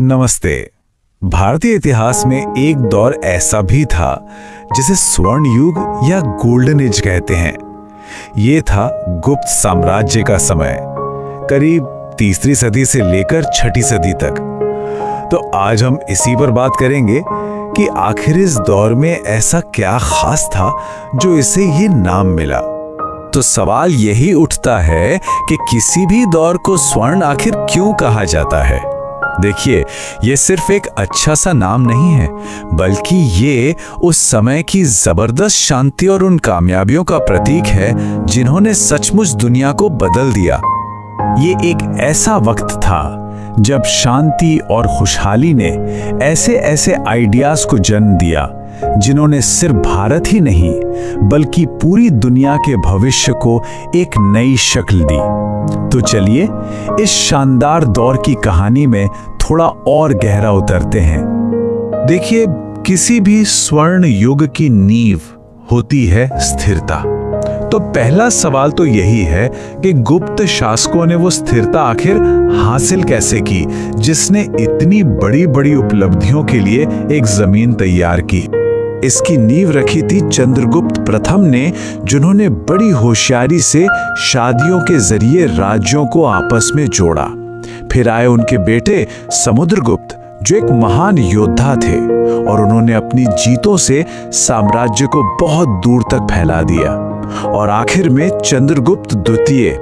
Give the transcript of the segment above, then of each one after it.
नमस्ते। भारतीय इतिहास में एक दौर ऐसा भी था जिसे स्वर्ण युग या गोल्डन एज कहते हैं। ये था गुप्त साम्राज्य का समय, करीब तीसरी सदी से लेकर छठी सदी तक। तो आज हम इसी पर बात करेंगे कि आखिर इस दौर में ऐसा क्या खास था जो इसे ये नाम मिला। तो सवाल यही उठता है कि किसी भी दौर को स्वर्ण आखिर क्यों कहा जाता है। देखिए, ये सिर्फ एक अच्छा सा नाम नहीं है, बल्कि ये उस समय की जबरदस्त शांति और उन कामयाबियों का प्रतीक है जिन्होंने सचमुच दुनिया को बदल दिया। ये एक ऐसा वक्त था जब शांति और खुशहाली ने ऐसे ऐसे आइडियाज को जन्म दिया जिन्होंने सिर्फ भारत ही नहीं बल्कि पूरी दुनिया के भविष्य को एक नई शक्ल दी। तो चलिए इस शानदार दौर की कहानी में थोड़ा और गहरा उतरते हैं। देखिए, किसी भी स्वर्ण युग की नींव होती है स्थिरता। तो पहला सवाल तो यही है कि गुप्त शासकों ने वो स्थिरता आखिर हासिल कैसे की, जिसने इतनी बड़ी बड़ी उपलब्धियों के लिए एक जमीन तैयार की। इसकी नींव रखी थी चंद्रगुप्त प्रथम ने, जिन्होंने बड़ी होशियारी से शादियों के जरिए राज्यों को आपस में जोड़ा। फिर आए उनके बेटे समुद्रगुप्त, जो एक महान योद्धा थे, और उन्होंने अपनी जीतों से साम्राज्य को बहुत दूर तक फैला दिया। और आखिर में चंद्रगुप्त द्वितीय,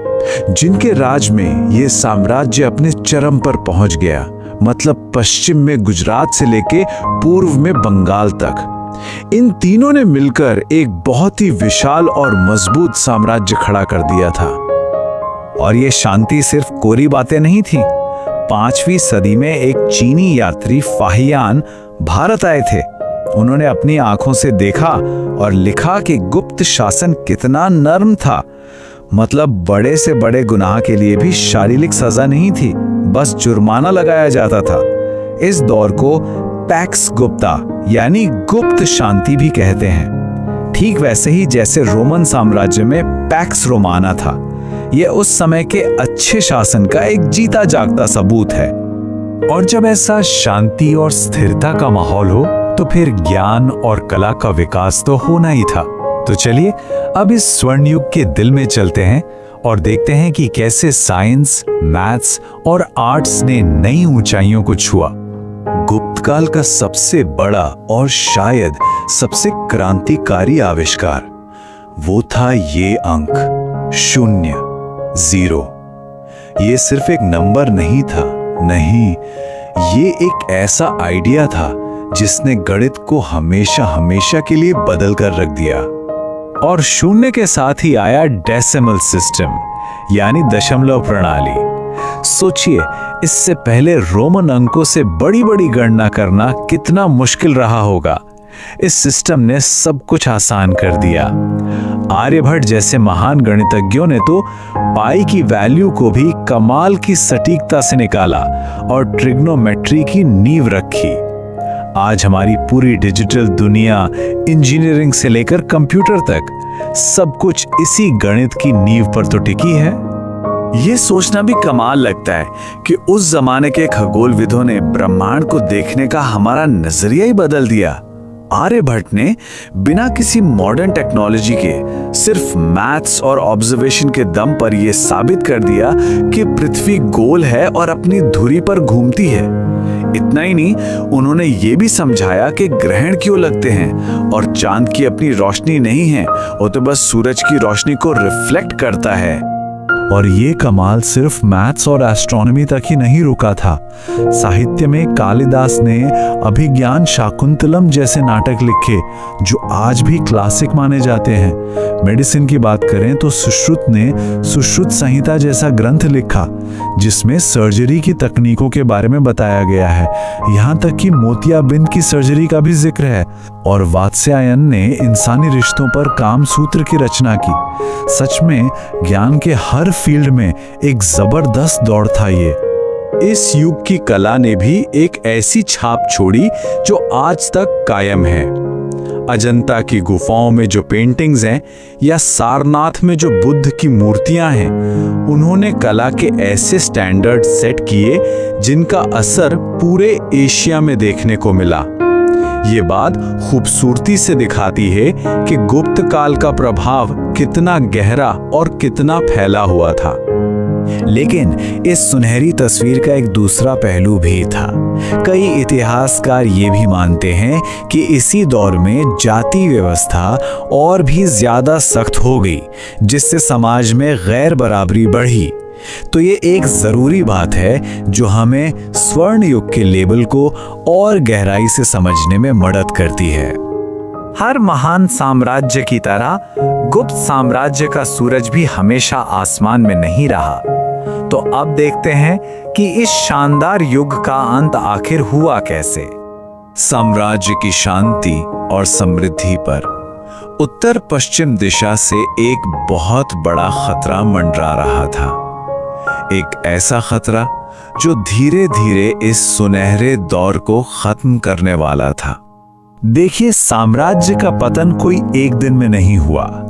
जिनके राज में ये साम्राज्य अपने चरम पर पहुंच गया, मतलब पश्चिम में गुजरात से लेके पूर्व में बंगाल तक। इन तीनों ने मिलकर एक बहुत ही विशाल और मजबूत साम्राज्य खड़ा कर दिया था। और ये शांति सिर्फ कोरी बातें नहीं थी। 5वीं सदी में एक चीनी यात्री फाहियान भारत आए थे। उन्होंने अपनी आंखों से देखा और लिखा कि गुप्त शासन कितना नर्म था। मतलब बड़े से बड़े गुनाह के लिए भी शारीरिक सजा नहीं थी, बस जुर्माना लगाया जाता था। इस दौर को पैक्स गुप्ता यानी गुप्त शांति भी कहते हैं। ठीक वैसे ही जैसे रोमन साम्राज्य में पैक्स रोमाना था। यह उस समय के अच्छे शासन का एक जीता जागता सबूत है। और जब ऐसा शांति और स्थिरता का माहौल हो तो फिर ज्ञान और कला का विकास तो होना ही था। तो चलिए अब इस स्वर्ण युग के दिल में चलते हैं और देखते हैं कि कैसे साइंस, मैथ्स और आर्ट्स ने नई ऊंचाइयों को छुआ। गुप्त काल का सबसे बड़ा और शायद सबसे क्रांतिकारी आविष्कार वो था ये अंक 0, 0। ये सिर्फ एक नंबर नहीं था, नहीं, ये एक ऐसा आइडिया था जिसने गणित को हमेशा हमेशा के लिए बदल कर रख दिया। और शून्य के साथ ही आया डेसिमल सिस्टम यानी दशमलव प्रणाली। सोचिए, इससे पहले रोमन अंकों से बड़ी बड़ी गणना करना कितना मुश्किल रहा होगा। इस सिस्टम ने सब कुछ आसान कर दिया। आर्यभट्ट जैसे महान गणितज्ञों ने तो पाई की वैल्यू को भी कमाल की सटीकता से निकाला और ट्रिग्नोमेट्री की नींव रखी। आज हमारी पूरी डिजिटल दुनिया, इंजीनियरिंग से लेकर कंप्यूटर तक, सब कुछ इसी गणित की नींव पर तो टिकी है। ये सोचना भी कमाल लगता है कि उस जमाने के खगोलविदों ने ब्रह्मांड को देखने का हमारा नजरिया ही बदल दिया। आर्यभट्ट ने बिना किसी मॉडर्न टेक्नोलॉजी के सिर्फ मैथ्स और ऑब्जर्वेशन के दम पर यह साबित कर दिया कि पृथ्वी गोल है और अपनी धुरी पर घूमती है। इतना ही नहीं, उन्होंने ये भी समझाया कि ग्रहण क्यों लगते हैं और चांद की अपनी रोशनी नहीं है, वो तो बस सूरज की रोशनी को रिफ्लेक्ट करता है। और ये कमाल सिर्फ मैथ्स और एस्ट्रोनॉमी तक ही नहीं रुका था। साहित्य में कालिदास ने अभिज्ञान शाकुंतलम जैसे नाटक लिखे जो आज भी क्लासिक माने जाते हैं। मेडिसिन की बात करें तो सुश्रुत ने सुश्रुत संहिता जैसा ग्रंथ लिखा जिसमें सर्जरी की तकनीकों के बारे में बताया गया है। यहाँ तक कि मोतियाबिंद की सर्जरी का भी जिक्र है। और वात्स्यायन ने इंसानी रिश्तों पर काम सूत्र की रचना की। सच में ज्ञान के हर फील्ड में एक जबरदस्त दौड़ था ये। इस युग की कला ने भी एक ऐसी छाप छोड़ी जो आज तक कायम है। अजंता की गुफाओं में जो पेंटिंग्स हैं या सारनाथ में जो बुद्ध की मूर्तियां हैं, उन्होंने कला के ऐसे स्टैंडर्ड सेट किए जिनका असर पूरे एशिया में देखने को मिला। ये बात खूबसूरती से दिखाती है कि गुप्त काल का प्रभाव कितना गहरा और कितना फैला हुआ था। लेकिन इस सुनहरी तस्वीर का एक दूसरा पहलू भी था। कई इतिहासकार ये भी मानते हैं कि इसी दौर में जाति व्यवस्था और भी ज्यादा सख्त हो गई, जिससे समाज में गैर बराबरी बढ़ी। तो ये एक जरूरी बात है जो हमें स्वर्ण युग के लेबल को और गहराई से समझने में मदद करती है। हर महान साम्राज्य की तरह गुप्त साम्राज्य का सूरज भी हमेशा आसमान में नहीं रहा। तो अब देखते हैं कि इस शानदार युग का अंत आखिर हुआ कैसे। साम्राज्य की शांति और समृद्धि पर उत्तर पश्चिम दिशा से एक बहुत बड़ा खतरा मंडरा रहा था। एक ऐसा खतरा जो धीरे धीरे इस सुनहरे दौर को खत्म करने वाला था। देखिए, साम्राज्य का पतन कोई एक दिन में नहीं हुआ।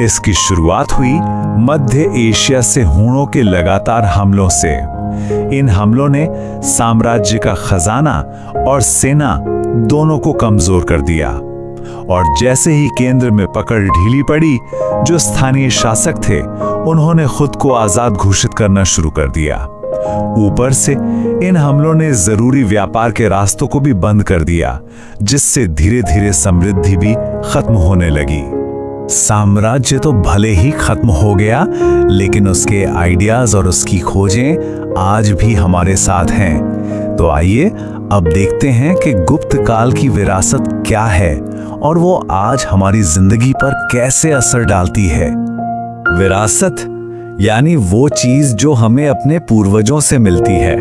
इसकी शुरुआत हुई मध्य एशिया से हूणों के लगातार हमलों से। इन हमलों ने साम्राज्य का खजाना और सेना दोनों को कमजोर कर दिया, और जैसे ही केंद्र में पकड़ ढीली पड़ी, जो स्थानीय शासक थे उन्होंने खुद को आजाद घोषित करना शुरू कर दिया। ऊपर से इन हमलों ने जरूरी व्यापार के रास्तों को भी बंद कर दिया, जिससे धीरे धीरे समृद्धि भी खत्म होने लगी। साम्राज्य तो भले ही खत्म हो गया, लेकिन उसके आइडियाज और उसकी खोजें आज भी हमारे साथ हैं। तो आइए अब देखते हैं कि गुप्त काल की विरासत क्या है और वो आज हमारी जिंदगी पर कैसे असर डालती है। विरासत यानी वो चीज जो हमें अपने पूर्वजों से मिलती है,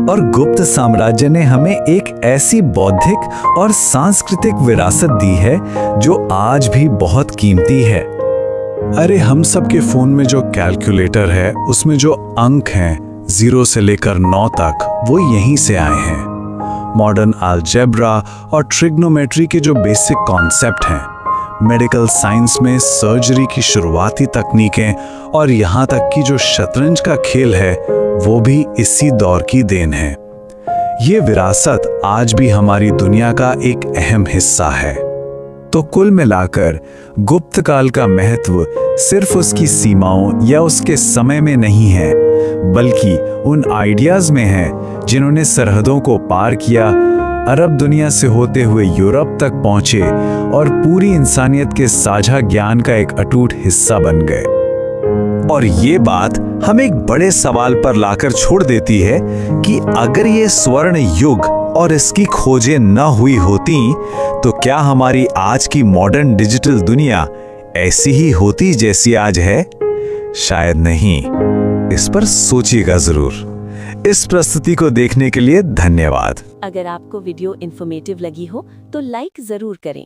और गुप्त साम्राज्य ने हमें एक ऐसी बौद्धिक और सांस्कृतिक विरासत दी है जो आज भी बहुत कीमती है। अरे, हम सबके फोन में जो कैलकुलेटर है, उसमें जो अंक हैं 0 से लेकर 9 तक, वो यहीं से आए हैं। मॉडर्न अलजेब्रा और ट्रिग्नोमेट्री के जो बेसिक कॉन्सेप्ट हैं, मेडिकल साइंस में सर्जरी की शुरुआती तकनीकें, और यहाँ तक कि जो शतरंज का खेल है, वो भी इसी दौर की देन है। ये विरासत आज भी हमारी दुनिया का एक अहम हिस्सा है। तो कुल मिलाकर गुप्त काल का महत्व सिर्फ उसकी सीमाओं या उसके समय में नहीं है, बल्कि उन आइडियाज में है जिन्होंने सरहदों को पार किया, अरब दुनिया से होते हुए यूरोप तक पहुंचे और पूरी इंसानियत के साझा ज्ञान का एक अटूट हिस्सा बन गए। और ये बात हमें एक बड़े सवाल पर लाकर छोड़ देती है कि अगर ये स्वर्ण युग और इसकी खोजें न हुई होती, तो क्या हमारी आज की मॉडर्न डिजिटल दुनिया ऐसी ही होती जैसी आज है? शायद नहीं। इस पर सोचिएगा जरूर। इस प्रस्तुति को देखने के लिए धन्यवाद। अगर आपको वीडियो इन्फॉर्मेटिव लगी हो तो लाइक जरूर करें